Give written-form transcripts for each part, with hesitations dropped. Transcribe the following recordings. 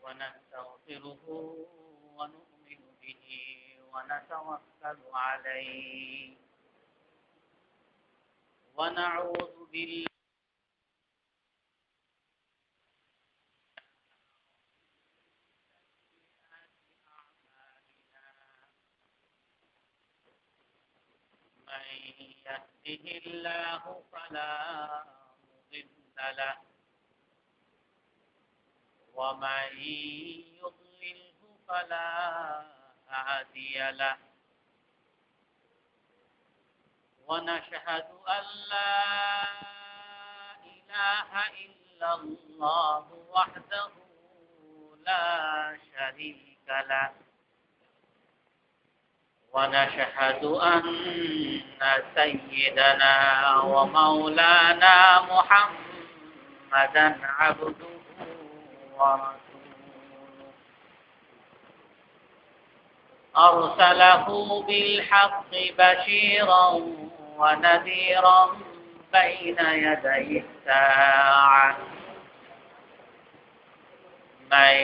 ونستغفره ونؤمن به ونتوكل عليه ونعوذ بالله من يهده الله فلا مضل له ومن يضلله فلا هادي له ونشهد أن لا إله إلا الله وحده لا شريك له ونشهد أن سيدنا ومولانا محمدا عبده ورسوله أرسله بالحق بشيرا ونذيرا بين يدي الساعة من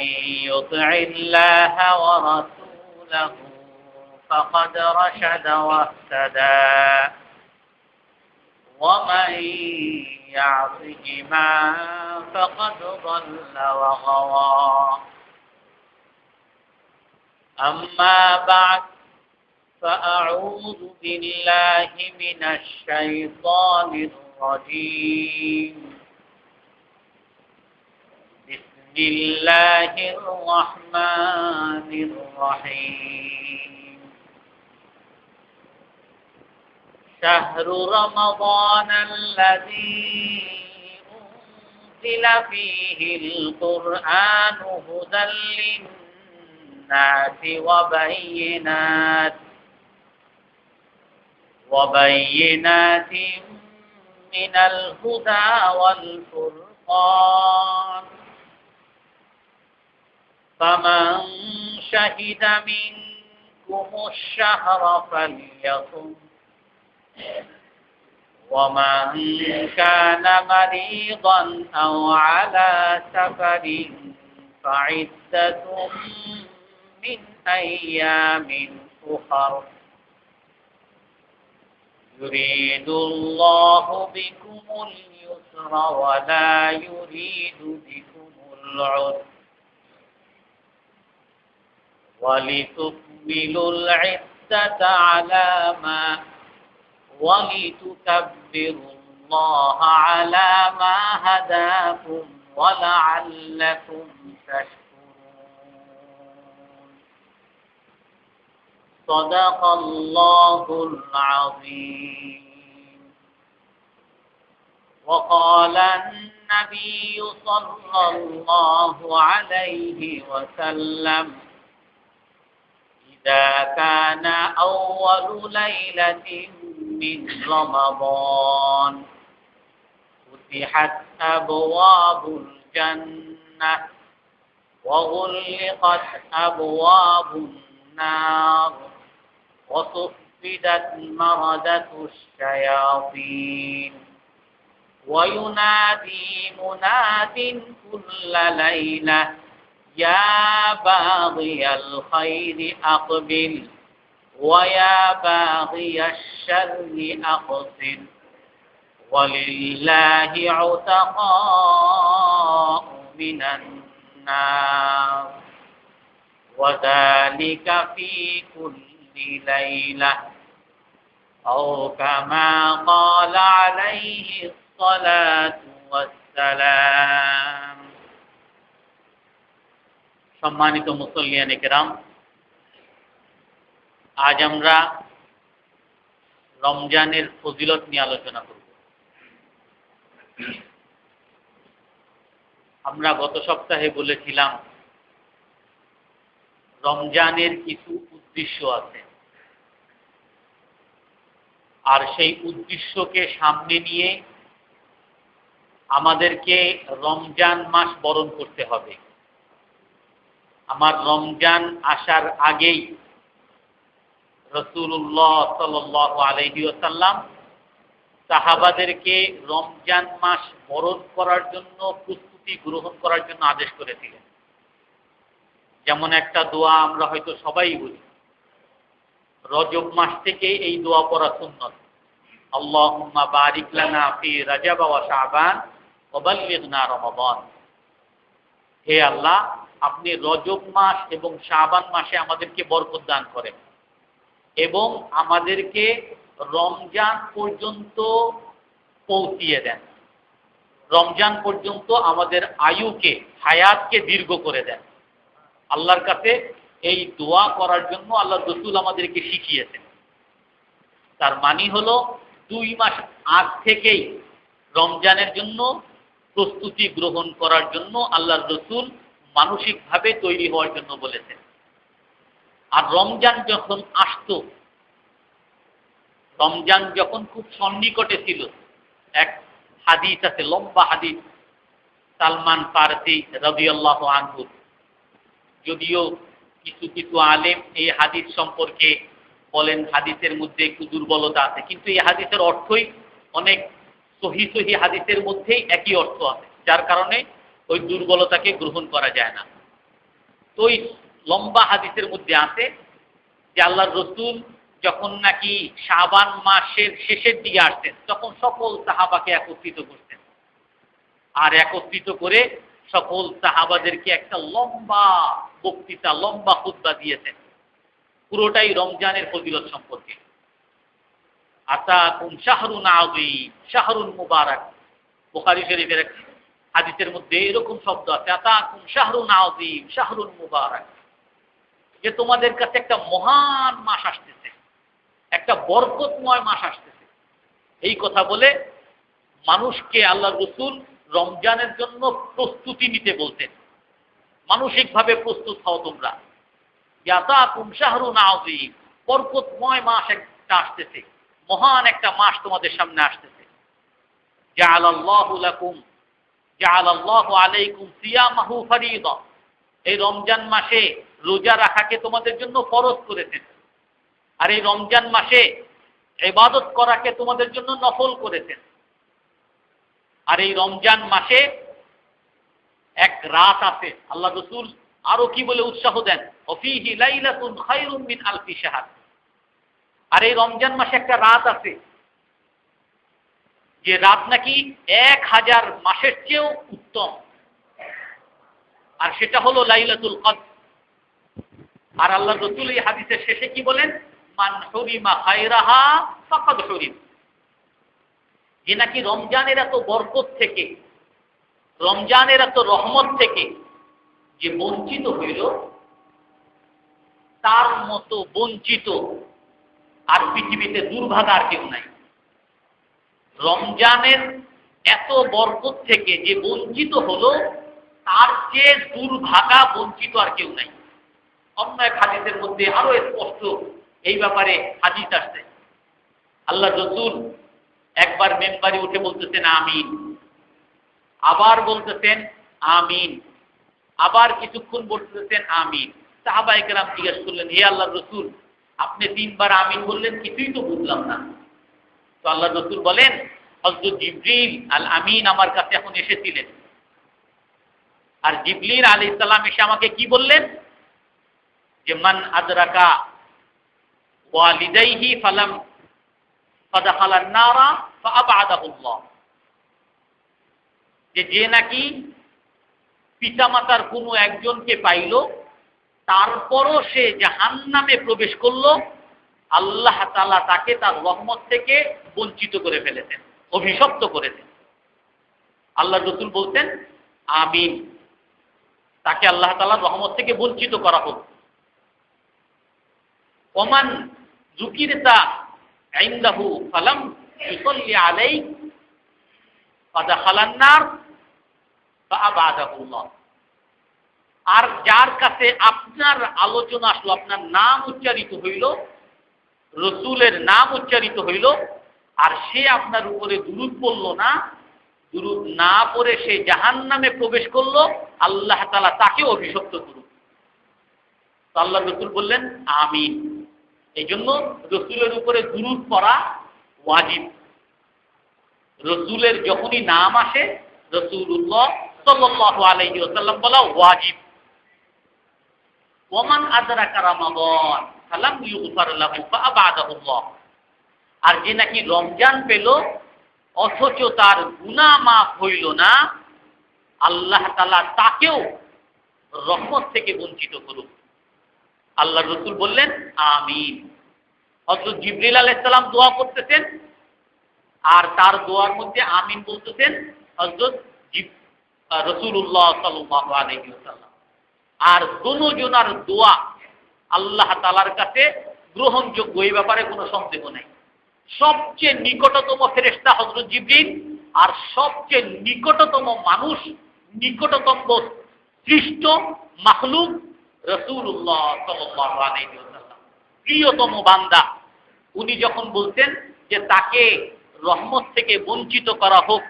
يطع الله ورسوله فقد رشد واهتدى ومن يعصهما فقد ضل وغوى أما بعد فأعوذ بالله من الشيطان الرجيم بسم الله الرحمن الرحيم شهر رمضان الذي أنزل فيه القرآن هدى للناس وبينات من الهدى والفرقان فمن شهد منكم الشهر فليصم ومن كان مريضا أو على سفر فعدة من أيام أخر يريد الله بكم اليسر ولا يريد بكم العسر ولتكملوا العدة على ما ولتكبروا الله على ما هداكم ولعلكم تشكرون صدق الله العظيم وقال النبي صلى الله عليه وسلم إذا كان أول ليلة من رمضان فتحت أبواب الجنة وغلقت أبواب النار وصفدت مردة الشياطين وينادي مناد كل ليلة يا باغي الخير أقبل ويا باغي الشر أقصر ولله عتقاء من النار وذلك في كل ليلة أو كما قال عليه الصلاة والسلام সম্মানিত মুসল্লিয়ানে কেরাম, আজ আমরা রমজানের ফজিলত নিয়ে আলোচনা করব। আমরা গত সপ্তাহে বলেছিলাম রমজানের কিছু উদ্দেশ্য আছে, আর সেই উদ্দেশ্যকে সামনে নিয়ে আমাদেরকে রমজান মাস বরণ করতে হবে। আমার রমজান আসার আগেই রাসূলুল্লাহ সাল্লাল্লাহু আলাইহি ওয়াসাল্লাম সাহাবাদেরকে রমজান মাস বরণ করার জন্য প্রস্তুতি গ্রহণ করার জন্য আদেশ করেছিলেন। যেমন একটা দোয়া আমরা হয়তো সবাই বলি, রজব মাস থেকে এই দোয়া পড়া সুন্নত, আল্লাহুম্মা বারিক লানা ফি রজব ওয়া শাবান ওয়া বাল্লিগনা রমাদান। হে আল্লাহ, আপনি রজব মাস এবং শাবান মাসে আমাদেরকে বরকত দান করেন এবং আমাদেরকে রমজান পর্যন্ত পৌঁছিয়ে দেন, রমজান পর্যন্ত আমাদের আয়ুকে, হায়াতকে দীর্ঘ করে দেন। আল্লাহর কাছে এই দোয়া করার জন্য আল্লাহ রসুল আমাদেরকে শিখিয়েছেন। তার মানে হলো 2 মাস আগ থেকেই রমজানের জন্য প্রস্তুতি গ্রহণ করার জন্য আল্লাহর রসুল মানসিকভাবে তৈরি হওয়ার জন্য বলেছেন। আর রমজান যখন আসতো, রমজান যখন খুব সন্নিকটে ছিল, এক হাদিস আছে, লম্বা হাদিস, সালমান ফারসি রাদিয়াল্লাহু আনহু, যদিও কিছু কিছু আলেম এই হাদিস সম্পর্কে বলেন হাদিসের মধ্যে একটু দুর্বলতা আছে, কিন্তু এই হাদিসের অর্থই অনেক সহি সহি হাদিসের মধ্যেই একই অর্থ আছে, যার কারণে ওই দুর্বলতাকে গ্রহণ করা যায় না। তো ওই লম্বা হাদিসের মধ্যে আছে যে আল্লাহর রসুল যখন নাকি শাবান মাসের শেষের দিকে আসতেন, তখন সকল সাহাবাকে একত্রিত করতেন, আর একত্রিত করে সকল সাহাবাদেরকে একটা লম্বা বক্তৃতা, লম্বা খুতবা দিয়েছেন, পুরোটাই রমজানের ফজিলত সম্পর্কে। আতাকুম শাহরুন আযীম, শাহরুন মুবারাক, বুখারী শরীফের এক হাদিসের মধ্যে এরকম শব্দ আছে, আতাকুম শাহরুন আযীম, শাহরুন মুবারাক, যে তোমাদের কাছে একটা মহান মাস আসতেছে, একটা বরকতময় মাস আসতেছে। এই কথা বলে মানুষকে আল্লাহর রাসূল রমজানের জন্য প্রস্তুতি নিতে বলতেন, মানসিকভাবে প্রস্তুত হও তোমরা। ইয়াতাকুম শাহরুন আযীম, বরকতময় মাস একটা আসতেছে, মহান একটা মাস তোমাদের সামনে আসতেছে। জাআলাল্লাহু লাকুম, জাআলাল্লাহু আলাইকুম সিয়ামাহু ফরিদা, এই রমজান মাসে রোজা রাখাকে তোমাদের জন্য ফরজ করেছেন, আর এই রমজান মাসে ইবাদত করাকে তোমাদের জন্য নফল করেছেন। আর এই রমজান মাসে এক রাত আছে, আল্লাহ রাসূল আরো কি বলে উৎসাহ দেন, ওয়াফিহি লাইলাতুন খায়রুম মিন আলফি শাহর, আর এই রমজান মাসে একটা রাত আছে যে রাত নাকি 1000 মাসের চেয়েও উত্তম, আর সেটা হলো লাইলাতুল কদর। আর আল্লাহ রাসূল এই হাদিসের শেষে কি বলেন, মান হুরিমা খায়রাহা ফাকাদ হুরিম, যে নাকি রমজানের এত বরকত থেকে, রমজানের এত রহমত থেকে যে বঞ্চিত হইল, তার মতো বঞ্চিত আর পৃথিবীতে দুর্ভাগা আর কেউ নাই। রমজানের এত বরকত থেকে যে বঞ্চিত হলো, তার চেয়ে দুর্ভাগা বঞ্চিত আর কেউ নাই। অন্য এক হাদিসের মধ্যে আরো স্পষ্ট এই ব্যাপারে হাদিস আসছে। আল্লাহ রাসূল একবার মেম্বারে উঠে বলতেছেন আমিন, আবার বলতেছেন আমিন, আবার কিছুক্ষণ বলতেছেন আমিন। সাহাবায়ে কেরাম জিজ্ঞেস করলেন, হে আল্লাহর রাসূল, আপনি 3 বার আমিন বললেন, কিছুই তো বুঝলাম না। তো আল্লাহর রাসূল বলেন, হযরত জিবরিল আল আমিন আমার কাছে এখন এসেছিলেন, আর জিবরিল আলাইহিস সালাম এসে আমাকে কি বললেন, যে মান আদরাকা ওয়ালিদাইহি ফালাম ফাদাখালান নারা ফাআবাদাহুল্লাহ, যে নাকি পিতামাতার কোনো একজনকে পাইল, তারপরও সে জাহান্নামে প্রবেশ করলো, আল্লাহ তাআলা তাকে তার রহমত থেকে বঞ্চিত করে ফেলেছেন, অভিশপ্ত করেছেন। আল্লাহ রাসূল বলতেন আমিন, তাকে আল্লাহ তাআলার রহমত থেকে বঞ্চিত করা হোক। ওমান যুকিরতা ইনদাহু ফালাম ইউসাল্লি আলাইক ফাদাখালান নার ফাআবাদাহুল্লাহ, আর যার কাছে আপনার আলোচনা আসলো, আপনার নাম উচ্চারিত হইল, রসুলের নাম উচ্চারিত হইল, আর সে আপনার উপরে দুরূদ পড়ল না, দুরূদ না পড়ে সে জাহান্নামে প্রবেশ করলো, আল্লাহ তাআলা তাকে অভিশপ্ত করুন। তো আল্লাহ রাসূল বললেন আমিন। এই জন্য রসুলের উপরে দুরূদ পড়া ওয়াজিব। রসুলের যখনই নাম আসে রাসূলুল্লাহ সাল্লাল্লাহু আলাইহি ওয়াসাল্লাম বলা ওয়াজিব। ওমান আদরাকা রমাদান ফালাম ইউগফার লাহু ফাআবাদাহুল্লাহ। আর যে নাকি রমজান পেল অথচ তার গুনাহ মাফ হইল না, আল্লাহ তাআলা তাকেও রহমত থেকে বঞ্চিত করুক। আল্লাহ রাসূল বললেন আমিন। হযরত জিবরিল আলাইহিস সালাম দোয়া করতেছেন, আর তার দোয়ার মধ্যে আমিন বলতেছেন হযরত রাসূলুল্লাহ সাল্লাল্লাহু আলাইহি ওয়াসাল্লাম। আর দুজনার দোয়া আল্লাহ তাআলার কাছে গ্রহণযোগ্য, এই ব্যাপারে কোনো সন্দেহ নেই। সবচেয়ে নিকটতম ফেরেশতা হযরত জিবরিল, আর সবচেয়ে নিকটতম মানুষ, নিকটতম সৃষ্ট মাখলুক রাসূলুল্লাহ সাল্লাল্লাহু আলাইহি ওয়াসাল্লাম, প্রিয়তম বান্দা। উনি যখন বলতেন যে তাকে রহমত থেকে বঞ্চিত করা হোক,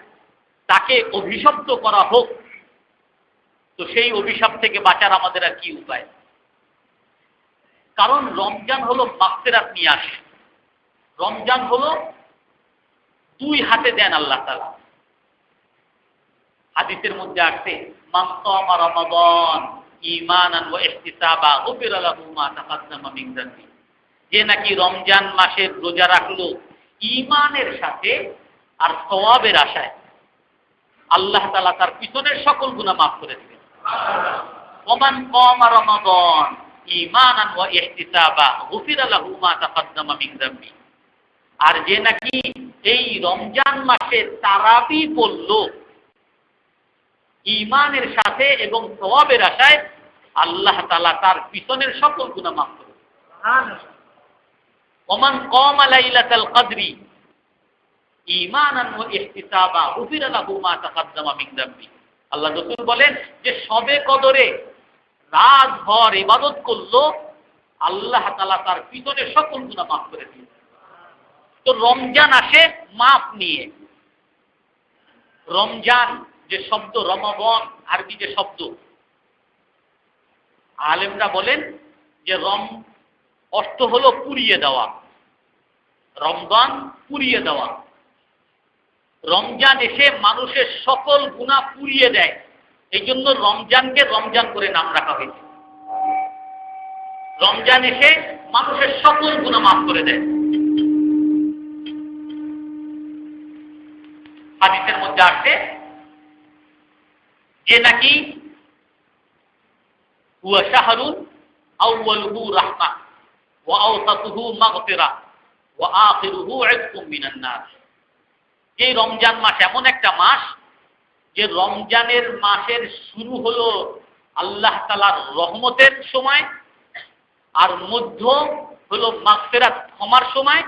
তাকে অভিশপ্ত করা হোক, তো সেই অভিশাপ থেকে বাঁচার আমাদের আর কি উপায়? কারণ রমজান হলো মাগফিরাত নিয়ে আসে। রমজান হলো দুই হাতে দেন আল্লাহ তাআলা। হাদিসের মধ্যে আসছে মান সামা রমাদান ঈমানান ওয়া ইহতিসাবা গুফিরা লাহু মা তাকাদ্দামা মিন যানবি। যে নাকি রমজান মাসের রোজা রাখলো ঈমানের সাথে আর সওয়াবের আশায়, আল্লাহ তাআলা তার পিছনের সকল গুনাহ মাফ করে দিবেন। ওমান কামা রমাদান ঈমানান ওয়া ইহতিসাবা গুফিরা লাহু মা তাকাদ্দামা মিন যানবি। আর যে নাকি এই রমজান মাসে তারাবি পড়ল ঈমানের সাথে এবং সওয়াবের আশায়, আল্লাহ তাআলা তার পিছনের সকল গুনাহ মাফ করে দিবেন। সুবহানাল্লাহ। ওমান কামা লাইলাতাল কদরি ঈমানান ওয়া ইহতিসাবা গুফিরা লাহু মা তাকাদ্দামা মিন যানবি। আল্লাহ রাসূল বলেন যে সবে কদরে রাতভর ইবাদত করলো, আল্লাহ তাআলা তার পিছনের সকল গুনাহ মাফ করে দিবেন। তো রমজান আসে মাফ নিয়ে। রমজান যে শব্দ, রমাদান আরবি যে শব্দ, আলেমরা বলেন যে অর্থ হলো পুড়িয়ে দেওয়া। রমজান পুড়িয়ে দেওয়া। রমজান এসে মানুষের সকল গুনাহ পুড়িয়ে দেয়, এই জন্য রমজানকে রমজান করে নাম রাখা হয়েছে। রমজান এসে মানুষের সকল গুনাহ মাফ করে দেয়। হাদিসের মধ্যে আসে যে নাকি হুয়া শাহরুন আউয়ালুহু রাহমা ওয়া আওসাতুহু মাগফিরা ওয়া আখিরুহু ইতকুম মিনান নার। যে রমজান মাস এমন একটা মাস, যে রমজানের মাসের শুরু হলো আল্লাহ তাআলার রহমতের সময়, আর মধ্য হলো মাগফিরাত ক্ষমার সময়,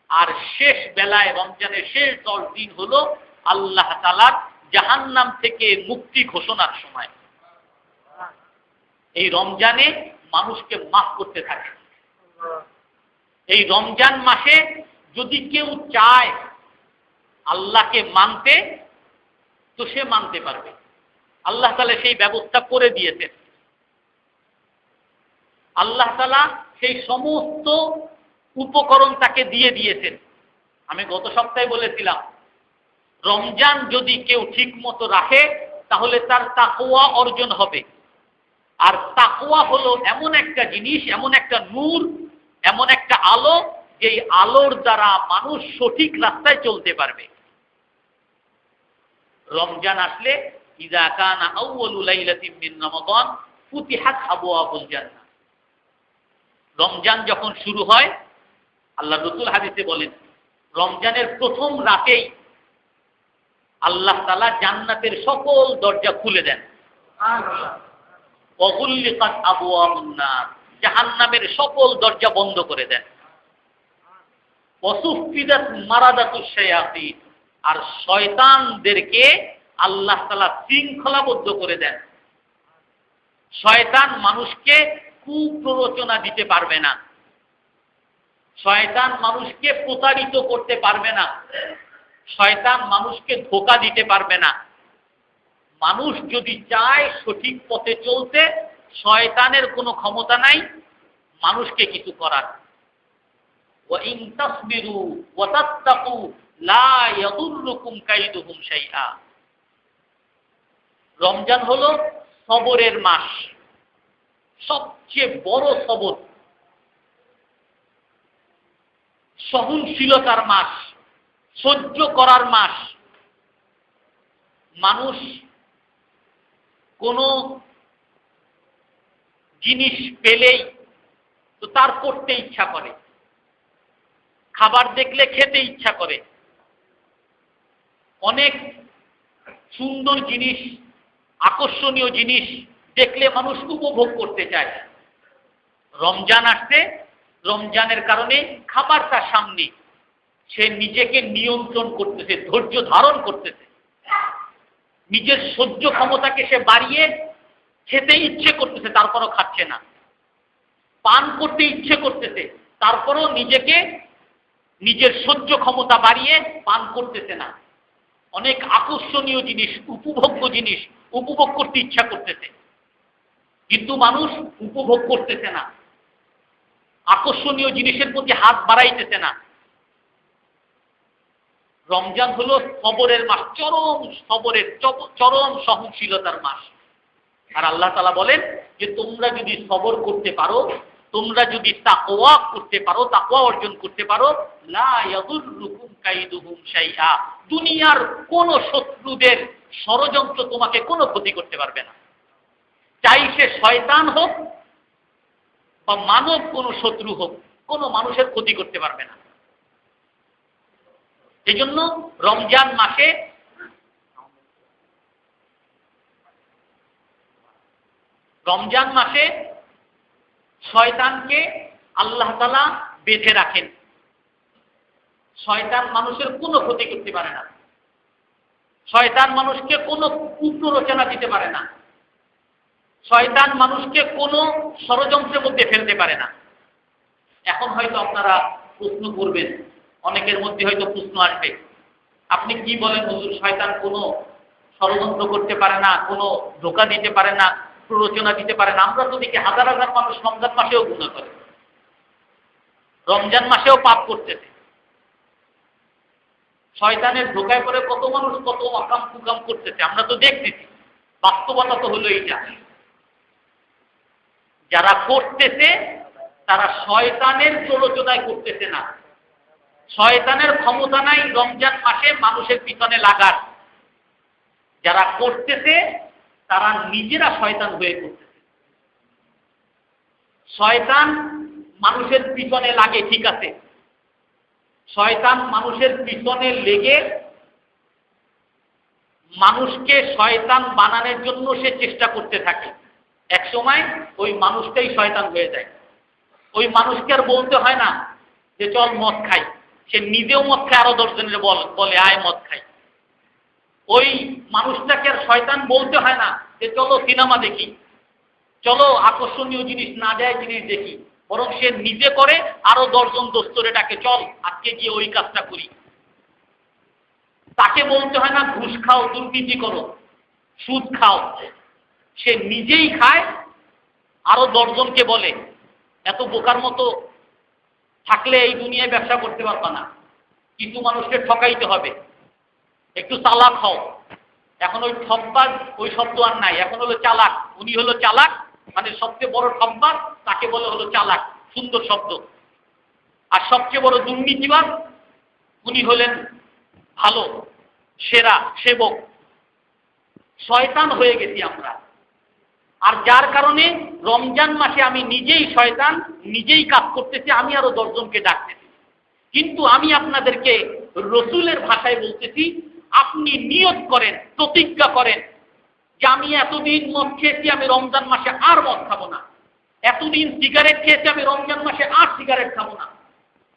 আর শেষ বেলায় রমজানের শেষ 10 দিন হলো আল্লাহ তাআলার জাহান্নাম থেকে মুক্তি ঘোষণার সময়। এই রমজানে মানুষকে মাফ করতে থাকে। এই রমজান মাসে যদি কেউ চায় আল্লাহকে মানতে, তো সে মানতে পারবে। আল্লাহ তাআলা সেই ব্যবস্থা করে দিয়েছেন। আল্লাহ তাআলা সেই সমস্ত উপকরণ তাকে দিয়ে দিয়েছেন। আমি গত সপ্তাহে বলেছিলাম, রমজান যদি কেউ ঠিক মতো রাখে তাহলে তার তাকওয়া অর্জন হবে। আর তাকওয়া হলো এমন একটা জিনিস, এমন একটা নূর, এমন একটা আলো, যেই আলোর দ্বারা মানুষ সঠিক রাস্তায় চলতে পারবে। রমজান আসলে ইযা কানা আউয়ালু লাইলাতিন মিন রমাদান ফুতিহাত আবওয়াবুল জান্নাহ। রমজান যখন শুরু হয়, আল্লাহ রাসূল হাদিসে বলেন রমজানের প্রথম রাতেই আল্লাহ তাআলা জান্নাতের সকল দরজা খুলে দেন। ওয়া গুল্লিকাত আবওয়াবুন নার, জাহান্নামের সকল দরজা বন্ধ করে দেন। ওয়া সুফিদাত মারাদাতুশ শায়াতিন, আর শয়তানদেরকে আল্লাহ তাআলা শৃঙ্খলাবদ্ধ করে দেন। শয়তান মানুষকে কুপ্ররোচনা দিতে পারবে না। শয়তান মানুষকে প্রতারিত করতে পারবে না। শয়তান মানুষকে ধোঁকা দিতে পারবে না। মানুষ যদি চায় সঠিক পথে চলতে, শয়তানের কোনো ক্ষমতা নাই মানুষকে কিছু করার। ওয়া ইন তাসবিরু ওয়া তাত্তাকু লা ইয়াদুররুকুম কাইদুহুম শাইআ। রমজান হলো সবরের মাস। সবচেয়ে বড় সবর, সহনশীলতার মাস, সহ্য করার মাস। মানুষ কোনো জিনিস পেলেই তো তার করতে ইচ্ছা করে, খাবার দেখলে খেতে ইচ্ছা করে, অনেক সুন্দর জিনিস, আকর্ষণীয় জিনিস দেখলে মানুষ উপভোগ করতে চায়। রমজান আসছে, রমজানের কারণে খাবার তার সামনে, সে নিজেকে নিয়ন্ত্রণ করতেছে, ধৈর্য ধারণ করতেছে, নিজের সহ্য ক্ষমতাকে সে বাড়িয়ে খেতে ইচ্ছে করতেছে, তারপরও খাচ্ছে না। পান করতে ইচ্ছে করতেছে, তারপরও নিজের সহ্য ক্ষমতা বাড়িয়ে পান করতেছে না। অনেক আকর্ষণীয় জিনিস, উপভোগ্য জিনিস উপভোগ করতে ইচ্ছা করতেছে, কিন্তু মানুষ উপভোগ করতেছে না, আকর্ষণীয় জিনিসের প্রতি হাত বাড়াইতেছে না। রমজান হলো সবরের মাস, চরম সবরের, চরম সহনশীলতার মাস। আর আল্লাহ তাআলা বলেন যে তোমরা যদি সবর করতে পারো, তোমরা যদি তাকওয়া করতে পারো, তাকওয়া অর্জন করতে পারো, লা ইয়াদুররুকুম কাইদুহুম শাইআ, দুনিয়ার কোন শত্রুদের ষড়যন্ত্র তোমাকে কোনো ক্ষতি করতে পারবে না। চাই সে শয়তান হোক বা মানব কোনো শত্রু হোক, কোনো মানুষের ক্ষতি করতে পারবে না। এই জন্য রমজান মাসে শয়তানকে আল্লাহ তাআলা বেঁধে রাখেন। শয়তান মানুষের কোনো ক্ষতি করতে পারে না, শয়তান মানুষকে কোনো কুপ্ররোচনা দিতে পারে না, শয়তান মানুষকে কোনো ষড়যন্ত্রের মধ্যে ফেলতে পারে না। এখন হয়তো আপনারা প্রশ্ন করবেন, অনেকের মধ্যে হয়তো প্রশ্ন আসবে, আপনি কি বলেন হুজুর, শয়তান কোনো ষড়যন্ত্র করতে পারে না, কোনো ধোঁকা দিতে পারে না, প্ররোচনা দিতে পারে না? আমরা তো দেখি হাজার হাজার মানুষ রমজান মাসেও গুনাহ করে, রমজান মাসেও পাপ করতেছে। শয়তানের ধোঁকায় পড়ে কত মানুষ কত অকাম কুকাম করতেছে, আমরা তো দেখতেছি। বাস্তবতা তো হলো এইটা, যারা করতেছে তারা শয়তানের প্ররোচনায় করতেছে না। শয়তানের ক্ষমতা নাই রমজান মাসে মানুষের পিছনে লাগার। যারা করতেছে তারা নিজেরা শয়তান হয়ে করতেছে। শয়তান মানুষের পিছনে লাগে, ঠিক আছে, শয়তান মানুষের পিছনে লেগে মানুষকে শয়তান বানানোর জন্য সে চেষ্টা করতে থাকে। এক সময় ওই মানুষটাই শয়তান হয়ে যায়। ওই মানুষকে আর বলতে হয় না যে চল মদ খাই, সে নিজেও মদ খায়, আরো 10 জনের বলে আয় মদ খাই। ওই মানুষটাকে আর শয়তান বলতে হয় না যে চলো সিনেমা দেখি, চলো আকর্ষণীয় জিনিস, না যায় জিনিস দেখি, বরং সে নিজে করে, আরো 10 জন দোস্তরে ডাকে, চল আজকে গিয়ে ওই কাজটা করি। তাকে বলতে হয় না ঘুষ খাও, দুর্নীতি করো, সুদ খাও, সে নিজেই খায়, আরো 10 জনকে বলে। এত বোকার মতো থাকলে এই দুনিয়ায় ব্যবসা করতে পারবা না, কিছু মানুষকে ঠকাইতে হবে, একটু চালাক হও। এখন ওই ঠকবাজ ওই শব্দ আর নাই, এখন হলো চালাক। উনি হলো চালাক, মানে সবচেয়ে বড় ঠকবাজ, তাকে বলে হলো চালাক, সুন্দর শব্দ। আর সবচেয়ে বড় দুর্নীতিবাজ উনি হলেন ভালো, সেরা সেবক। শয়তান হয়ে গেছি আমরা। আর যার কারণে রমজান মাসে আমি নিজেই শয়তান, নিজেই কাজ করতেছি, আমি আরো 10 জনকে ডাকতেছি। কিন্তু আমি আপনাদেরকে রসুলের ভাষায় বলতেছি, আপনি নিয়ত করেন, প্রতিজ্ঞা করেন যে আমি এতদিন মদ খেয়েছি, আমি রমজান মাসে আর মদ খাবো না। এতদিন সিগারেট খেয়েছি, আমি রমজান মাসে আর সিগারেট খাবো না।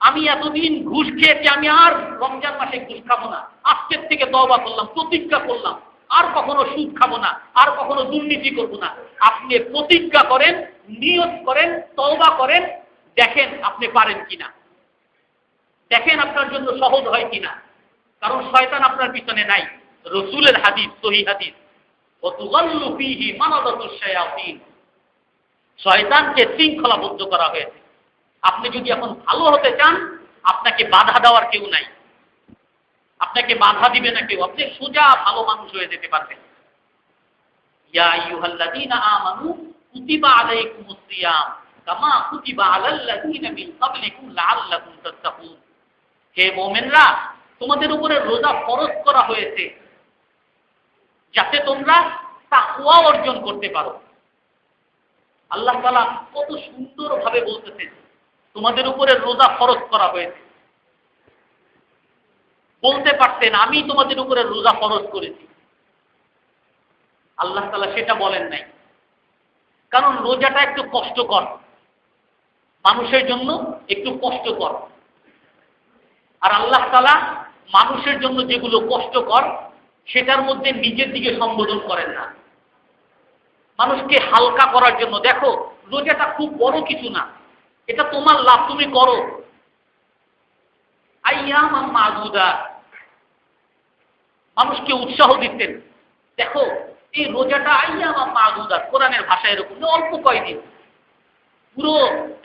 আমি এতদিন ঘুষ খেয়েছি, আমি আর রমজান মাসে ঘুষ খাবো না। আজকের থেকে তওবা করলাম, প্রতিজ্ঞা করলাম, আর কখনো সুদ খাবো না, আর কখনো দুর্নীতি করবো না। আপনি প্রতিজ্ঞা করেন, নিয়ত করেন, তওবা করেন, দেখেন আপনি পারেন কিনা, দেখেন আপনার জন্য সহজ হয় কিনা। কারণ শয়তান আপনার পিছনে নাই। রসুলের হাদিস, সহিহ হাদিস, ওয়াতুগাল্লু ফীহি মানাদাতুশ শায়াতিন, শয়তানকে শৃঙ্খলাবদ্ধ করা হয়েছে। আপনি যদি এখন ভালো হতে চান, আপনাকে বাধা দেওয়ার কেউ নাই, আপনাকে বাধা দিবে না কেউ, আপনি সোজা ভালো মানুষ হয়ে যেতে পারবেন। ইয়া আইয়ুহাল্লাযীনা আমানু কুতিবা আলাইকুমুস সিয়াম কামা কুতিবা আলাল্লাযীনা মিন ক্বাবলিকুম লাআল্লাকুম তাত্তাকুন। হে মুমিনরা, তোমাদের উপরে রোজা ফরজ করা হয়েছে যাতে তোমরা তাকওয়া অর্জন করতে পারো। আল্লাহ তাআলা কত সুন্দরভাবে বলতেছেন তোমাদের উপরে রোজা ফরজ করা হয়েছে। বলতে পারতেন আমি তোমাদের উপরে রোজা ফরজ করেছি, আল্লাহ তাআলা সেটা বলেন নাই। কারণ রোজাটা একটু কষ্টকর, মানুষের জন্য একটু কষ্টকর। আর আল্লাহ তাআলা মানুষের জন্য যেগুলো কষ্টকর সেটার মধ্যে নিজের দিকে সম্বোধন করেন না, মানুষকে হালকা করার জন্য। দেখো, রোজাটা খুব বড় কিছু না, এটা তোমার লাভ, তুমি করো। আইয়াম মাদুদাত, মানুষকে উৎসাহ দিতেন। দেখো, এই রোজাটা আইয়াম মাদুদাত, কোরআনের ভাষায় এরকম অল্প কয়দিন, পুরো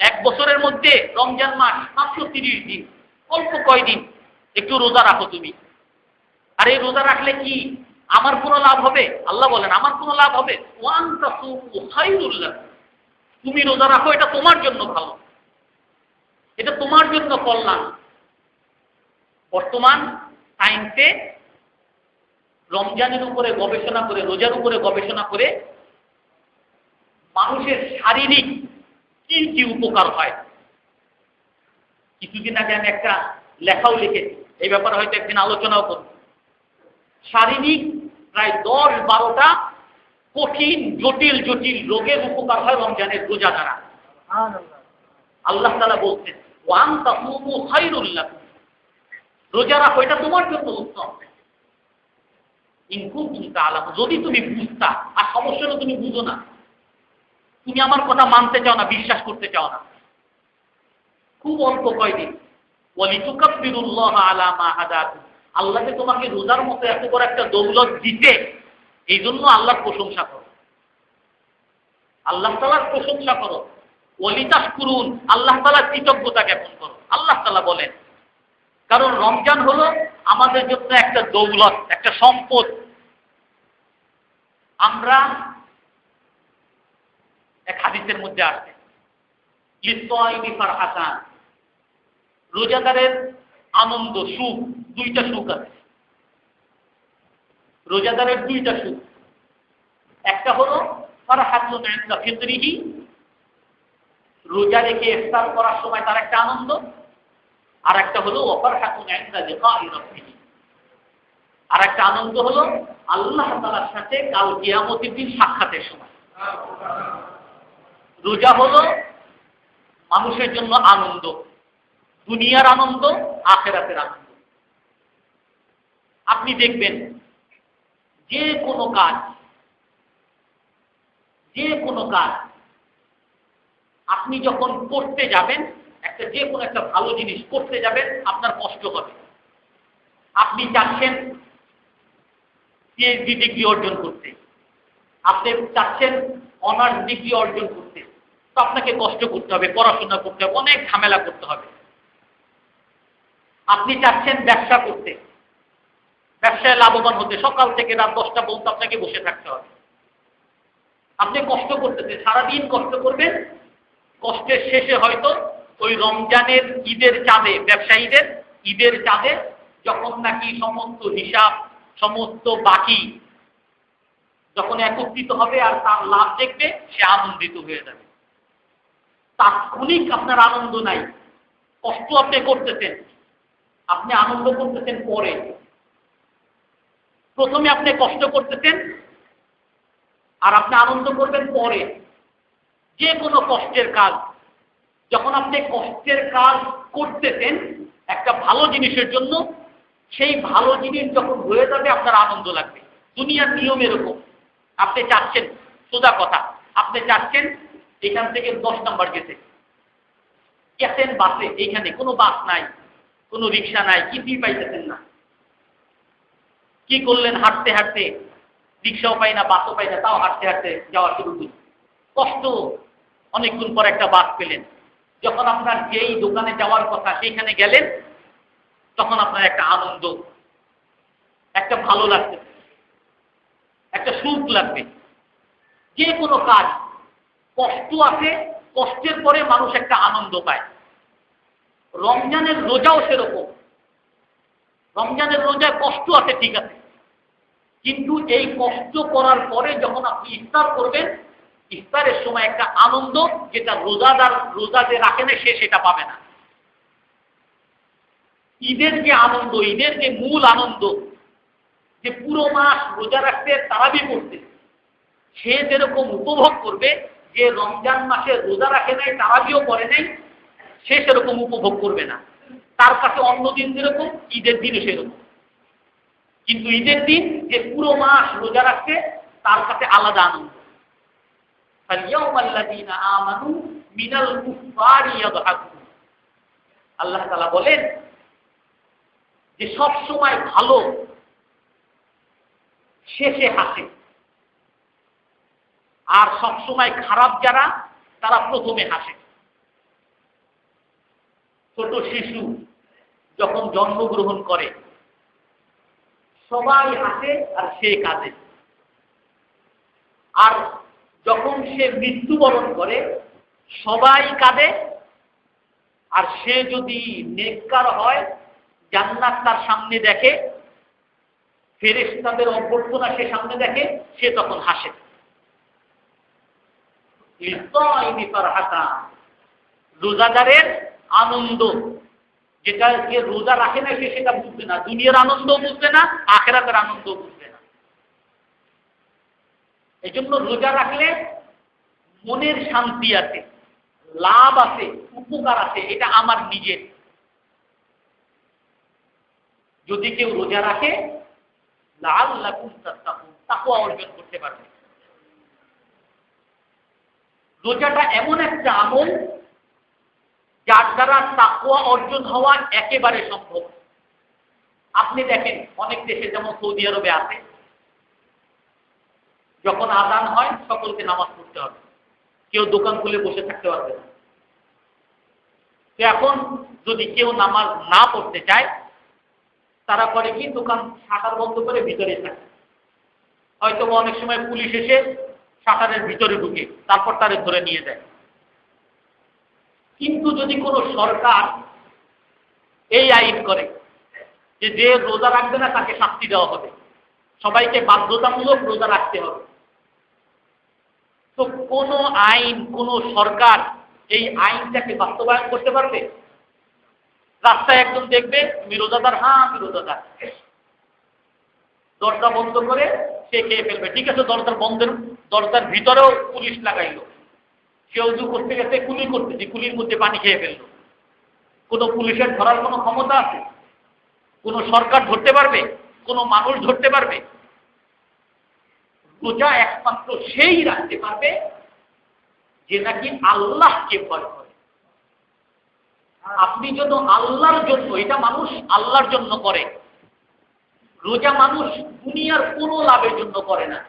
এক বছরের মধ্যে রমজান মাস মাত্র 30 দিন, অল্প কয়দিন, একটু রোজা রাখো তুমি। আর এই রোজা রাখলে কি আমার কোনো লাভ হবে? আল্লাহ বলেন আমার কোনো লাভ হবে? ওয়ান তাসুমু খায়রুল লাকুম, তুমি রোজা রাখো, এটা তোমার জন্য ভালো, এটা তোমার জন্য কল্যাণ। বর্তমান সায়েন্সে রমজানের উপরে গবেষণা করে, রোজার উপরে গবেষণা করে মানুষের শারীরিক কি কি উপকার হয়। কিছুদিন আগে আমি একটা লেখাও লিখেছি, এই ব্যাপারে হয়তো একদিন আলোচনাও করব। শারীরিক প্রায় 10-12টা কঠিন জটিল জটিল রোগের উপকার হয় রমজানের রোজা দ্বারা। আল্লাহ তাআলা বলছেন ওয়ান তাসুমু খায়রুল লাকুম, রোজা রাখো, এটা তোমার জন্য উত্তম। ইন কুনতুম তা'লামুন, যদি তুমি বুঝতা। আর সমস্যা হলো তুমি বুঝো না, তুমি আমার কথা মানতে চাও না, বিশ্বাস করতে চাও না। খুব অল্প কয়দিন। ওয়ালিতুকাব্বিরুল্লাহ আলা মা হাদাকুম, আল্লাহকে তোমাকে রোজার মতো এত বড় একটা দৌলত দিতে, এই জন্য আল্লাহর প্রশংসা করো, আল্লাহ তাআলার প্রশংসা করো। ওয়ালিতাশকুরুন, আল্লাহ তাআলার কৃতজ্ঞতা জ্ঞাপন করো। আল্লাহ তাআলা বলেন, কারণ রমজান হলো আমাদের জন্য একটা দৌলত, একটা সম্পদ। আমরা এক হাদিসের মধ্যে আসছে লিসাইমি ফারহাতান, রোজাদারের আনন্দ, সুখ, দুইটা সুখ আছে। রোজাদারের দুইটা সুখ, একটা হলো ফারহাতুন ইনদা ফিতরিহি, রোজা রেখে ইফতার করার সময় তার একটা আনন্দ। আর একটা হলো ওয়াফারহাতুন ইনদা লিকাই রাব্বিহি, আর একটা আনন্দ হলো আল্লাহ তাআলার সাথে কাল কিয়ামতের দিন সাক্ষাতের সময়। রোজা হলো মানুষের জন্য আনন্দ, দুনিয়ার আনন্দ, আখিরাতের আনন্দ। আপনি দেখবেন যে কোনো কাজ আপনি যখন করতে যাবেন, যে কোনো একটা ভালো জিনিস করতে যাবেন, আপনার কষ্ট হবে। আপনি চাচ্ছেন পিএইচডি ডিগ্রি অর্জন করতে, আপনি চাচ্ছেন অনার্স ডিগ্রি অর্জন করতে, তো আপনাকে কষ্ট করতে হবে, পড়াশোনা করতে হবে, অনেক ঝামেলা করতে হবে। আপনি চাচ্ছেন ব্যবসা করতে, ব্যবসায় লাভবান হতে, সকাল থেকে রাত 10টা পর্যন্ত আপনাকে বসে থাকতে হবে। আপনি কষ্ট করতেছেন, সারাদিন কষ্ট করবেন, কষ্টের শেষে হয়তো ওই রমজানের ঈদের চাঁদে, ব্যবসায়ীদের ঈদের চাঁদে যখন নাকি সমস্ত হিসাব, সমস্ত বাকি যখন একত্রিত হবে আর তার লাভ দেখবে, সে আনন্দিত হয়ে যাবে। তাৎক্ষণিক আপনার আনন্দ নাই, কষ্ট আপনি করতেছেন, আপনি আনন্দ করতেছেন পরে। প্রথমে আপনি কষ্ট করতেছেন আর আপনি আনন্দ করবেন পরে। যে কোনো কষ্টের কাজ, যখন আপনি কষ্টের কাজ করতেছেন একটা ভালো জিনিসের জন্য, সেই ভালো জিনিস যখন হয়ে যাবে আপনার আনন্দ লাগবে। দুনিয়ার নিয়ম এরকম। আপনি চাচ্ছেন, সোজা কথা, আপনি চাচ্ছেন এখান থেকে 10 নাম্বার গেছেন বাসে, এইখানে কোনো বাস নাই, কোনো রিক্সা নাই, কিছুই পাইতেছেন না। কি করলেন? হাঁটতে হাঁটতে, রিক্সাও পাই না, বাসও পাই না, তাও হাঁটতে হাঁটতে যাওয়া শুরু করলেন। কষ্ট, অনেকক্ষণ পর একটা বাস পেলেন। যখন আপনার যেই দোকানে যাওয়ার কথা সেইখানে গেলেন, তখন আপনার একটা আনন্দ, একটা ভালো লাগবে, একটা সুখ লাগবে। যে কোনো কাজ কষ্ট আছে, কষ্টের পরে মানুষ একটা আনন্দ পায়। রমজানের রোজাও সেরকম। রমজানের রোজায় কষ্ট আছে ঠিক আছে, কিন্তু এই কষ্ট করার পরে যখন আপনি ইফতার করবেন, ইফতারের সময় একটা আনন্দ যেটা রোজা যে রাখে না সে সেটা পাবে না। ঈদের যে আনন্দ, ঈদের যে মূল আনন্দ, যে পুরো মাস রোজা রাখতে তারাবি পড়তে, সে যেরকম উপভোগ করবে, যে রমজান মাসে রোজা রাখে নাই তারাবিও করে নাই, সে সেরকম উপভোগ করবে না। তার কাছে অন্য দিন যেরকম, ঈদের দিনও সেরকম। কিন্তু ঈদের দিন যে পুরো মাস রোজা রাখছে তার কাছে আলাদা আনন্দ। আল্লাহ তাআলা বলেন যে সব সময় ভালো শেষে হাসে, আর সব সময় খারাপ যারা তারা প্রথমে হাসে। ছোট শিশু যখন জন্মগ্রহণ করে সবাই হাসে আর সে কাঁদে, আর যখন সে মৃত্যুবরণ করে সবাই কাঁদে, আর সে যদি নেককার হয় জান্নাত তার সামনে দেখে, ফেরেশতাদের অভ্যর্থনা সে সামনে দেখে, সে তখন হাসে। রোজাদারের আনন্দ, যেটা যে রোজা রাখে না সে সেটা বুঝবে না, দুনিয়ার আনন্দ বুঝবে না, আখিরাতের আনন্দ বুঝবে না। এই জন্য রোজা রাখলে মনের শান্তি আছে, লাভ আছে, উপকার আছে, এটা আমার নিজের। যদি কেউ রোজা রাখে লাআল্লাকুম তাত্তাকুন, তাকওয়া অর্জন করতে পারবে। রোজাটা এমন একটা আমল যার দ্বারা তাকওয়া অর্জন হওয়া একেবারে সম্ভব। আপনি দেখেন অনেক দেশে যেমন সৌদি আরবে আছে, যখন আযান হয় সকলকে নামাজ পড়তে হবে, কেউ দোকান খুলে বসে থাকতে পারবে না। এখন যদি কেউ নামাজ না পড়তে চায় তারা করে কি, দোকান শাটার বন্ধ করে ভিতরে থাকে। হয়তো অনেক সময় পুলিশ এসে শাটারের ভিতরে ঢুকে তারপর তারে ধরে নিয়ে যায়। কিন্তু যদি কোনো সরকার এই আইন করে যে যে রোজা রাখবে না তাকে শাস্তি দেওয়া হবে, সবাইকে বাধ্যতামূলক রোজা রাখতে হবে, তো কোন আইন, কোন সরকার এই আইনটাকে বাস্তবায়ন করতে পারবে? রাস্তায় একজন দেখবে তুমি রোজাদার, হ্যাঁ আমি রোজাদার, দরজা বন্ধ করে সে খেয়ে ফেলবে। ঠিক আছে, দরজার ভিতরেও পুলিশ লাগাইলো, সে উজু করতে গেছে কুলি করতেছে, কুলির মধ্যে পানি খেয়ে ফেললো। কোন পুলিশের ধরার কোনো ক্ষমতা আছে? কোন সরকার ধরতে পারবে? কোন মানুষ ধরতে পারবে? রোজা একমাত্র সেই রাখতে পারবে যে নাকি আল্লাহকে ভয় করে। আপনি যত আল্লাহর জন্য, এটা মানুষ আল্লাহর জন্য করে, রোজা মানুষ দুনিয়ার কোনো লাভের জন্য করে না।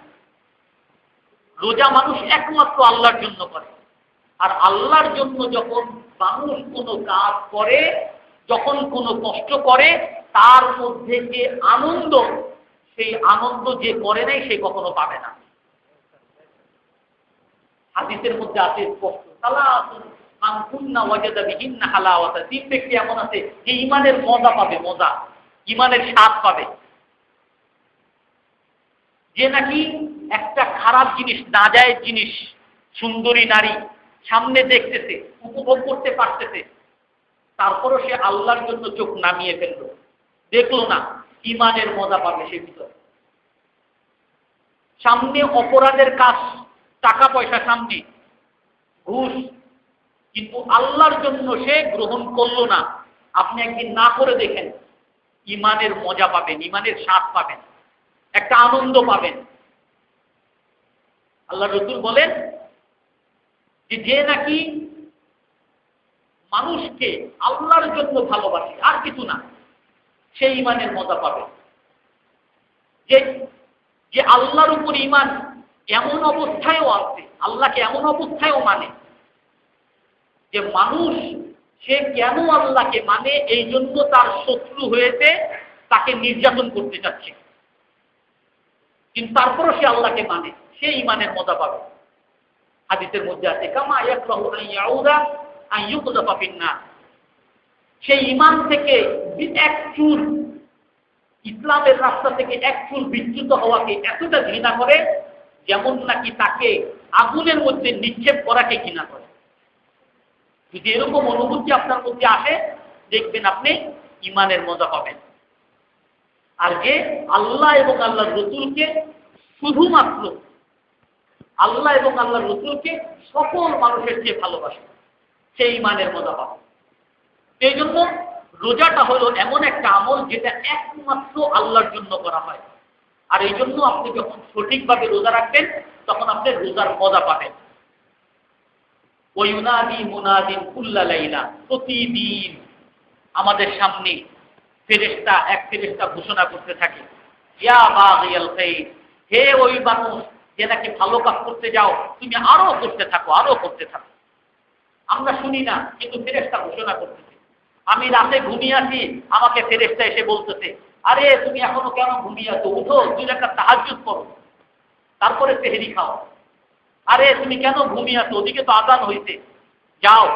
রোজা মানুষ একমাত্র আল্লাহর জন্য করে। আর আল্লাহর জন্য যখন মানুষ কোনো কাজ করে, যখন কোনো কষ্ট করে, তার মধ্যে যে আনন্দ, সেই আনন্দ যে করে নাই সে কখনো পাবে না। হাদিসের মধ্যে আছে স্পষ্ট, সালাতুন মান কুন্না ওয়াজাদা বিহিন্না হালাওয়াতা, তিন ব্যক্তি এমন আছে যে ঈমানের মজা পাবে, মজা, ঈমানের স্বাদ পাবে। যে নাকি একটা খারাপ জিনিস, নাজায়েজ জিনিস, সুন্দরী নারী সামনে দেখতেছে, উপভোগ করতে পারতেছে, তারপরও সে আল্লাহর জন্য চোখ নামিয়ে ফেলল, দেখলো না, ঈমানের মজা পাবে সে ভিতরে। সামনে অপরাধের কাজ, টাকা পয়সা সামনে, ঘুষ, কিন্তু আল্লাহর জন্য সে গ্রহণ করলো না। আপনি একদিন না করে দেখেন, ঈমানের মজা পাবেন, ঈমানের স্বাদ পাবেন, একটা আনন্দ পাবেন। আল্লাহ রাসূল বলেন যে যে নাকি মানুষকে আল্লাহর জন্য ভালোবাসে, আর কিছু না, সেই ঈমানের মজা পাবে। যে আল্লাহর উপর ঈমান এমন অবস্থায়ও আছে, আল্লাহকে এমন অবস্থায়ও মানে যে মানুষ সে কেন আল্লাহকে মানে, এই জন্য তার শত্রু হয়েছে, তাকে নির্যাতন করতে চাচ্ছে, কিন্তু তারপরও সে আল্লাহকে মানে, সে ঈমানের মজা পাবে। হাদিসের মধ্যে আছে কামা ইয়াকরাহু আন ইয়াউদা আন ইউকযাফা ফিন্নার, সেই ঈমান থেকে এক চুল, ইসলামের রাস্তা থেকে এক চুল বিচ্যুত হওয়াকে এতটা ঘৃণা করে যেমন নাকি তাকে আগুনের মধ্যে নিক্ষেপ করাকে ঘৃণা করে। যদি এরকম অনুভূতি আপনার মধ্যে আসে, দেখবেন আপনি ঈমানের মজা পাবেন। আর যে আল্লাহ এবং আল্লাহর রাসূলকে শুধুমাত্র আল্লাহ এবং আল্লাহর রাসূলকে সকল মানুষের চেয়ে ভালোবাসে, সেই ঈমানের মজা পাবে। এই জন্য রোজাটা হলো এমন একটা আমল যেটা একমাত্র আল্লাহর জন্য করা হয়। আর এই জন্য আপনি যখন সঠিকভাবে রোজা রাখবেন তখন আপনি রোজার মজা পাবেন। ওয়ুনাদি মুনাদিন কুল্লা লাইলা, প্রতিদিন আমাদের সামনে এক ফেরেশতা ঘোষণা করতে থাকে, ইয়া বাগিয়াল খাইর, হে ওই মানুষ যে নাকি ভালো কাজ করতে যাও, তুমি আরো করতে থাকো, আরো করতে থাকো। আমরা শুনি না, কিন্তু ফেরেশতা ঘোষণা করতেছে। আমি রাতে ঘুমিয়ে আছি, আমাকে ফেরেশতা এসে বলতেছে, আরে তুমি এখনো কেন ঘুমিয়ে আছো, উঠো 2 রাকাত তাহাজ্জুদ করো, তারপরে সেহরি খাও। আরে তুমি কেন ঘুমিয়ে আছো, ওদিকে তো আযান হইছে, যাও।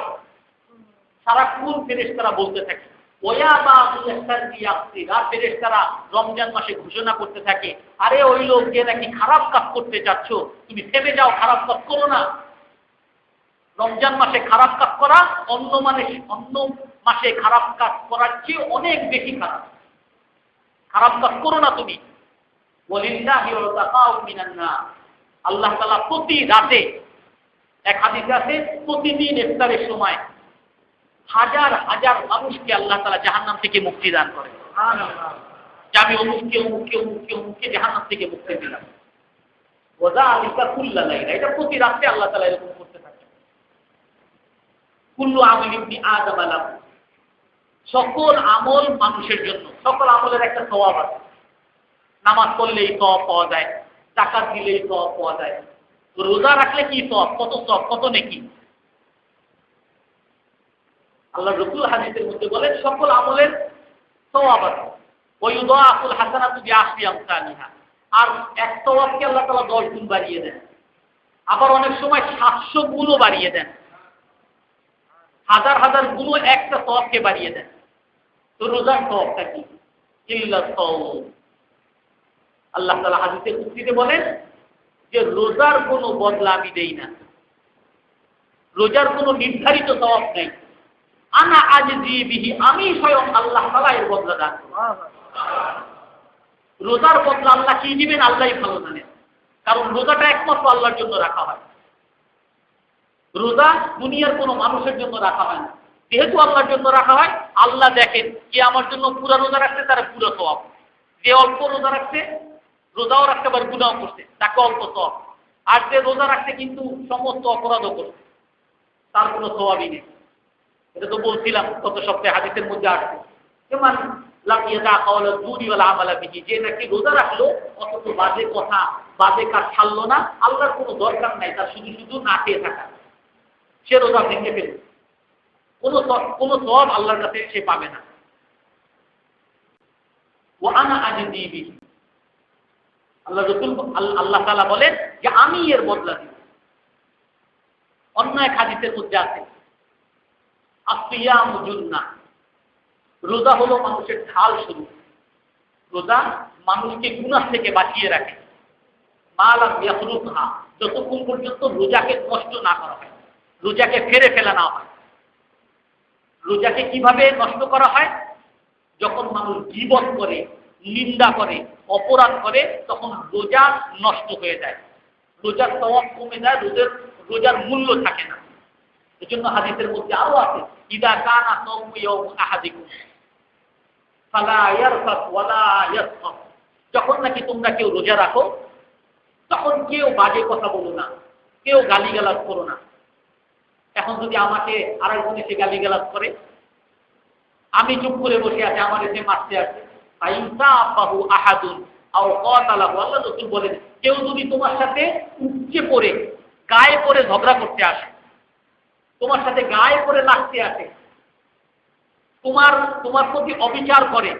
সারাক্ষণ ফেরেশতারা বলতে থাকে। ওয়া ফেরেশতারা রমজান মাসে ঘোষণা করতে থাকে, আরে ওই লোক যে নাকি খারাপ কাজ করতে যাচ্ছ, তুমি থেমে যাও, খারাপ কাজ করো না। রমজান মাসে খারাপ কাজ করা অন্য মাসে খারাপ কাজ করার চেয়ে অনেক বেশি খারাপ। খারাপ কাজ করো না তুমি। ওয়ালিল্লাহি ওয়াতাকাউ মিনান নার, আল্লাহ তাআলা প্রতি রাতে, এক হাদিসে আছে প্রতিদিন ইফতারের সময় হাজার হাজার মানুষকে আল্লাহ তাআলা জাহান্নাম থেকে মুক্তি দান করে। সুবহানাল্লাহ। যে আমি অমুককে জাহান্নাম থেকে মুক্তি দিলাম। ওয়াযালিকা কুল্লা লাইলা, এটা প্রতি রাতে আল্লাহ তাআলা এরকম করতে থাকে। কুল্লু আমালি ইবনি আদম লাহু, সকল আমল মানুষের জন্য, সকল আমলের একটা সওয়াব আছে। নামাজ পড়লেই সওয়াব পাওয়া যায়, যাকাত দিলেই সওয়াব পাওয়া যায়, রোজা রাখলে কি সওয়াব, কত নেকি। আল্লাহ রাসূল হাদিসের মধ্যে বলেন সকল আমলের সওয়াব আছে। ওয়ায়ুদাফুল হাসানাতু বিআশরি আমসালিহা, আর এক সওয়াবকে আল্লাহ তাআলা 10 গুণ বাড়িয়ে দেন। আবার অনেক সময় 700 গুণও বাড়িয়ে দেন, হাজার হাজার গুণও একটা সওয়াবকে বাড়িয়ে দেন। তো রোজার সওয়াবটা কি? ইল্লা সাওম। আল্লাহ তাআলা হাদিসে কুদসিতে বলেন যে রোজার কোনো বদলা আমি দেই না, রোজার কোনো নির্ধারিত সওয়াব নেই। আনা আজজি বিহি, আমি স্বয়ং আল্লাহ তাআলা এর বদলা দান করব। রোজার বদলা আল্লাহ কি দিবেন আল্লাহই ভালো জানেন, কারণ রোজাটা একমাত্র আল্লাহর জন্য রাখা হয়। রোজা দুনিয়ার কোনো মানুষের জন্য রাখা হয় না। যেহেতু আল্লাহর জন্য রাখা হয়, আল্লাহ দেখেন কে আমার জন্য পুরা রোজা রাখছে তার পুরো সওয়াব, যে অল্প রোজা রাখছে, রোজাও রাখতে পারে গুনাহ করছে, তাকে অল্প সওয়াব। আর যে রোজা রাখছে কিন্তু সমস্ত অপরাধও করছে, তার কোনো সওয়াবই নেই। এটা তো বলছিলাম গত সপ্তাহে হাদিসের মধ্যে আসছে, যেমন লাকিয়া কাওলা জুরি ওয়াল আমালা বিহি, যে নাকি রোজা রাখলো অথচ বাজে কথা বাজে কাজ ছাড়লো না, আল্লাহর কোনো দরকার নাই, তার শুধু শুধু না খেয়ে থাকা, সে রোজা ভেঙে ফেলবে, কোনো সওয়াব আল্লাহর কাছে সে পাবে না। ওয়া আনা আজজি বিহি, আল্লাহ তাআলা বলেন যে আমি এর বদলা দিব। অন্য এক হাদিসের মধ্যে আছে আসিয়ামু জুন্নাহ, রোজা হলো মানুষের ঢাল স্বরূপ। রোজা মানুষকে গুনাহ থেকে বাঁচিয়ে রাখে। মা লাম ইয়াখরুকহা, যতক্ষণ পর্যন্ত রোজাকে নষ্ট না করা হয়, রোজাকে ফেরে ফেলা না হয়। রোজাকে কিভাবে নষ্ট করা হয়? যখন মানুষ গীবত করে, নিন্দা করে, অপরাধ করে, তখন রোজা নষ্ট হয়ে যায়, রোজার সওয়াব কমে যায়, রোজার মূল্য থাকে না। এজন্য হাদিসের মধ্যে আরো আছে, ইদা কানা সাওমু ইয়াউম আহাদিকুম ফালা ইয়ারফাস ওয়ালা ইয়াসখাব, যখন নাকি তোমরা কেউ রোজা রাখো তখন কেউ বাজে কথা বলো না, কেউ গালিগালাজ করো না। এখন যদি আমাকে আরেকজন এসে গালিগালাজ করে, আমি চুপ করে বসে আছি, আমার এসে মারতে আসছে, ফাইনসাফাহু আহাদুন আও কাতালাহু, আল্লাহ রাসূল বলেন কেউ যদি তোমার সাথে উপচে পড়ে গায়ে পড়ে ঝগড়া করতে আসে, তোমার সাথে গায়ে পড়ে লাগতে আসে, তোমার প্রতি অবিচার করে,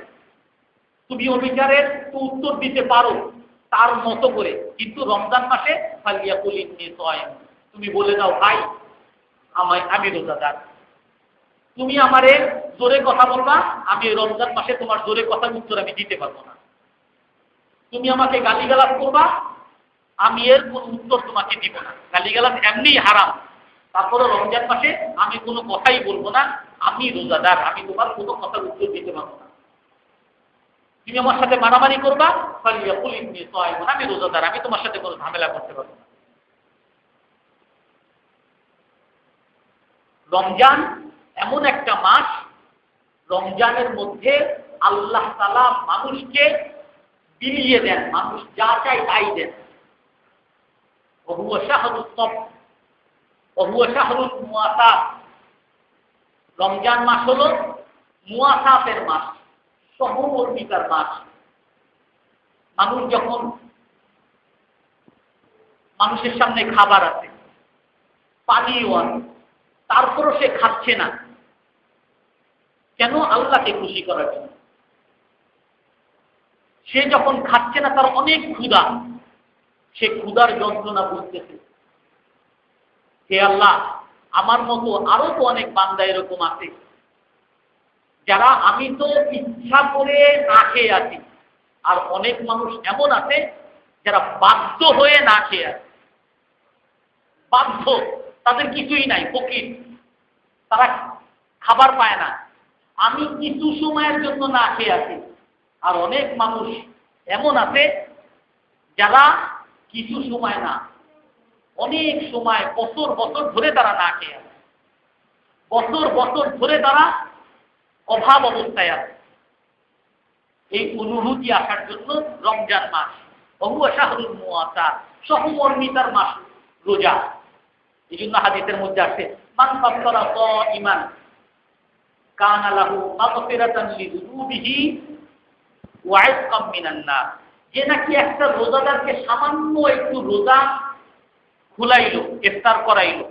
তুমি অবিচারের উত্তর দিতে পারো তার মতো করে, কিন্তু রমজান মাসে ফালিয়াকুল ইন্নী সায়িম, তুমি বলে দাও ভাই আমি রোজাদার। তুমি আমারে জোরে কথা বলবা, আমি রমজান মাসে তোমার জোরে কথার উত্তর আমি দিতে পারবো না। তুমি আমাকে গালিগালাজ করবা, আমি এর কোন উত্তর তোমাকে দিব না। গালিগালাজ এমনি হারাম, তারপরে রমজান মাসে আমি কোনো কথাই বলবো না, আমি রোজাদার, আমি তোমার কোনো কথার উত্তর দিতে পারবো না। তুমি আমার সাথে মারামারি করবা, আমি রোজাদার, আমি তোমার সাথে কোনো ঝামেলা করতে পারবো না। রমজান এমন একটা মাস, রমজানের মধ্যে আল্লাহ তাআলা মানুষকে বিলিয়ে দেন, মানুষ যা চায় তাই দেন। ওহুয়া শাহরুস সব, ওহুয়া শাহরুল মুওয়াসাত। রমজান মাস হলো মুওয়াসাতের মাস, সহমর্মিতার মাস। মানুষ যখন, মানুষের সামনে খাবার আছে, পানিও আছে, তারপরও সে খাচ্ছে না কেন? আল্লাহকে খুশি করার জন্য। সে যখন খাচ্ছে না, তার অনেক ক্ষুধা, সে ক্ষুধার যন্ত্রণা বুঝতেছে। হে আল্লাহ, আমার মতো আরো তো অনেক বান্দা এরকম আছে যারা, আমি তো ইচ্ছা করে না খেয়ে আছি, আর অনেক মানুষ এমন আছে যারা বাধ্য হয়ে না খেয়ে আছে। বাধ্য, তাদের কিছুই নাই, ফকির, তারা খাবার পায় না। আমি কিছু সময়ের জন্য না খেয়ে আছি। আর অনেক মানুষ এমন আছে যারা কিছু সময় না, অনেক সময়, বছর বছর ধরে তারা না খেয়ে আছে, বছর বছর ধরে তারা অভাব অবস্থায় আছে। এই অনুভূতি আসার জন্য রমজান মাস, ওহুয়া শাহরুল মুওয়াসাত, সহমর্মিতার মাস রোজা। এই জন্য হাদিসের মধ্যে আছে, মান ফাত্তারা সাইমান কানা লাহু মাগফিরাতান লিযুনুবিহি ওয়া ইতকাম মিনান নার। যে নাকি একটা রোজাদারকে সামান্য একটু রোজা খুলাইলো, ইফতার করাইলো,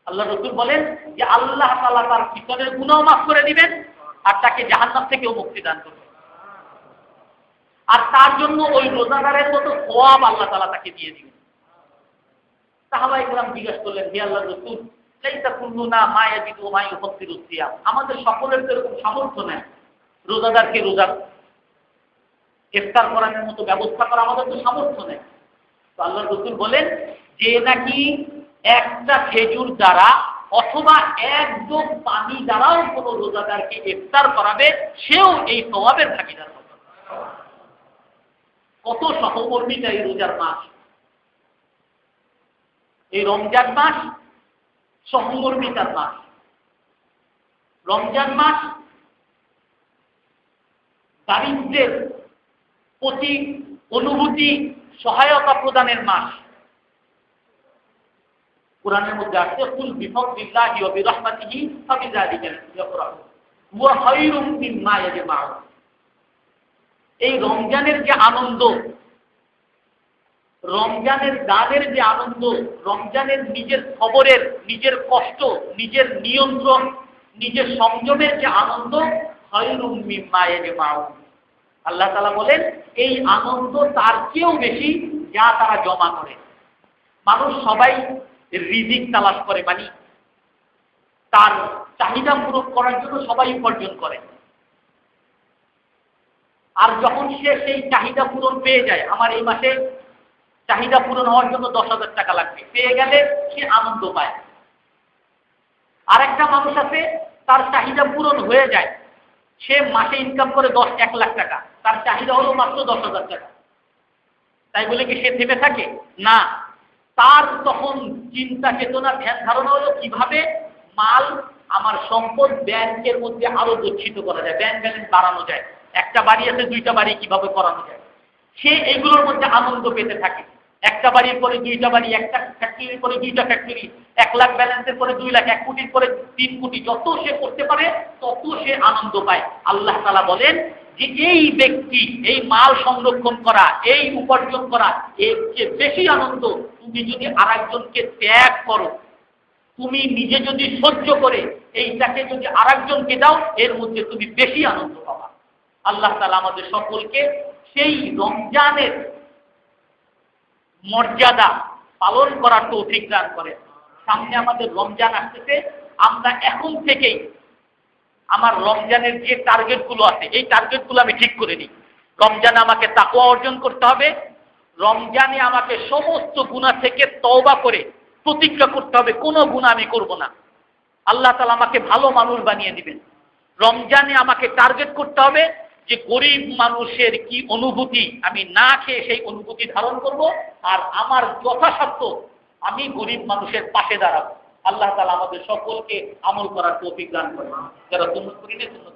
আল্লাহ রাসূল বলেন যে আল্লাহ তাআলা তার পিছনের গুনাহ মাফ করে দিবেন আর তাকে জাহান্নাম থেকেও মুক্তি দান করবেন। আর তার জন্য ওই রোজাদারের মতো সওয়াব আল্লাহ তাআলা তাকে দিয়ে দিবেন। সাহাবায়ে কেরাম জিজ্ঞাসা করলেন, হে আল্লাহর রাসূল, লাইসা কুল্লুনা মা ইয়াজিদু মা ইউফাত্তিরু সিয়াম। আমাদের সকলের তো এরকম সামর্থ্য নেই রোজাদারকে রোজা ইফতার করানোর মতো ব্যবস্থা করা, আমাদের তো সামর্থ্য নেই। তো আল্লাহর রাসূল বলেন, যে নাকি একটা খেজুর দ্বারা অথবা একদম পানি দ্বারাও কোনো রোজাদারকে ইফতার করাবে, সেও এই সওয়াবের ভাগীদার হবে। কত সহমর্মিতা এই রোজার মাস! এই রমজান মাস সহমর্মিতার মাস। রমজান মাস দারিদ্র্যের প্রতি অনুভূতি, সহায়তা প্রদানের মাস। কোরআনের মধ্যে আছে, কুল বিফাদলিল্লাহি ওয়া বিরাহমাতিহি ফাবিযালিকা ইয়াফরাহু ওয়া খায়রুম মিম্মা ইয়াজমাউন। এই রমজানের যে আনন্দ, রমজানের দানের যে আনন্দ, রমজানের নিজের খবরের, নিজের কষ্ট, নিজের নিয়ন্ত্রণ, নিজের সংযমের যে আনন্দ, খায়রুম মিম্মা ইয়াজমাউন। আল্লাহ তাআলা বলেন, এই আনন্দ তার চেয়েও বেশি যা তারা জমা করে। মানুষ সবাই রিজিক তালাশ করে, মানে তার চাহিদা পূরণ করার জন্য সবাই উপার্জন করে। আর যখন সে সেই চাহিদা পূরণ পেয়ে যায়, আমার এই মাসে চাহিদা পূরণ হওয়ার জন্য 10,000 টাকা লাগবে, পেয়ে গেলে সে আনন্দ পায়। আর একটা মানুষ আছে, তার চাহিদা পূরণ হয়ে যায়, সে মাসে ইনকাম করে 1 লাখ টাকা, তার চাহিদা হলো মাত্র 10,000 টাকা। তাই বলে কি সে থেমে থাকে? না, তার তখন চিন্তা চেতনা, ধ্যান ধারণা হলো কিভাবে মাল, আমার সম্পদ ব্যাংকের মধ্যে আরো গচ্ছিত করা যায়, ব্যাংক ব্যালেন্স বাড়ানো যায়, একটা বাড়ি আছে 2টা বাড়ি কিভাবে করানো যায়, সে এগুলোর মধ্যে আনন্দ পেতে থাকে। একটা বাড়ির পরে 2টা বাড়ি, একটা ফ্যাক্টরির পরে 2টা ফ্যাক্টরি, 1 লাখ ব্যালেন্সের পরে 2 লাখ, 1 কোটির পরে 3 কোটি, যত সে করতে পারে তত সে আনন্দ পায়। আল্লাহ তাআলা বলেন যে এই ব্যক্তি, এই মাল সংরক্ষণ করা, এই উপার্জন করা, এর চেয়ে বেশি আনন্দ তুমি যদি আরেকজনকে ত্যাগ করো, তুমি নিজে যদি সহ্য করে এইটাকে যদি আরেকজনকে দাও, এর মধ্যে তুমি বেশি আনন্দ পাবা। আল্লাহ তাআলা আমাদের সকলকে সেই রমজানের মর্যাদা, পালন করার তৌফিক দান করেন। সামনে আমাদের রমজান আসতেছে, আমরা এখন থেকেই আমার রমজানের যে টার্গেটগুলো আছে এই টার্গেটগুলো আমি ঠিক করে নিই। রমজানে আমাকে তাকওয়া অর্জন করতে হবে, রমজানে আমাকে সমস্ত গুনাহ থেকে তওবা করে প্রতিজ্ঞা করতে হবে কোনো গুনাহ আমি করব না। আল্লাহ তাআলা আমাকে ভালো মানুষ বানিয়ে দিবেন। রমজানে আমাকে টার্গেট করতে হবে যে গরিব মানুষের কি অনুভূতি, আমি না খেয়ে সেই অনুভূতি ধারণ করব, আর আমার যথাসাধ্য আমি গরিব মানুষের পাশে দাঁড়াবো। আল্লাহ তাআলা আমাদের সকলকে আমল করার তৌফিক দান করেন। যারা সুন্নাত করি না, সুন্নাত